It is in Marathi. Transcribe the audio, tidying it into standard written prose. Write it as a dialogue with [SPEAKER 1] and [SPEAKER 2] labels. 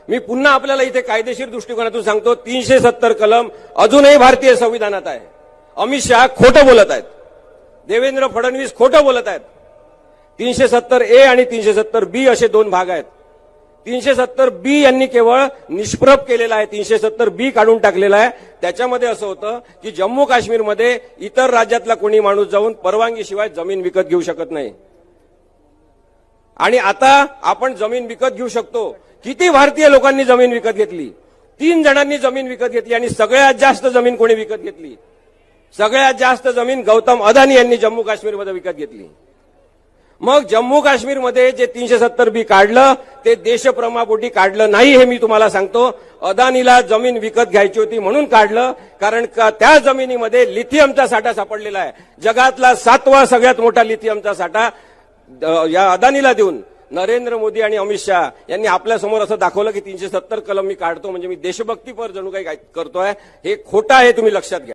[SPEAKER 1] मी पुन्हा आपल्याला इथे कायदेशीर दृष्टिकोनातून सांगतो, 370 कलम अजूनही भारतीय संविधानात आहे. अमित शहा खोटं बोलत आहेत, देवेंद्र फडणवीस खोटं बोलत आहेत. 370A आणि 370B असे दोन भाग आहेत. 370B यांनी केवळ निष्प्रभ केलेला आहे, 370B काढून टाकलेला आहे. त्याच्यामध्ये असं होतं की जम्मू काश्मीरमध्ये इतर राज्यातला कोणी माणूस जाऊन परवानगीशिवाय जमीन विकत घेऊ शकत नाही. आणि आता आपण जमीन विकत घेऊ शकतो. किती भारतीय लोकांनी जमीन विकत घेतली? 3 जणांनी जमीन विकत घेतली आणि सगळ्यात जास्त जमीन कोणी विकत घेतली? सगळ्यात जास्त जमीन गौतम अदानी यांनी जम्मू काश्मीरमध्ये विकत घेतली. मग जम्मू काश्मीरमध्ये जे 370B काढलं ते देशप्रेमापोटी काढलं नाही, हे मी तुम्हाला सांगतो. अदानीला जमीन विकत घ्यायची होती म्हणून काढलं, कारण त्या जमिनीमध्ये लिथियमचा साठा सापडलेला आहे. जगातला 7वा सगळ्यात मोठा लिथियमचा साठा या अदानीला देऊन नरेंद्र मोदी आणि अमित शहा यांनी आपल्यासमोर असं दाखवलं की 370 कलम मी काढतो म्हणजे मी देशभक्तीपर जणू काही करतोय. हे खोटं आहे, तुम्ही लक्षात घ्या.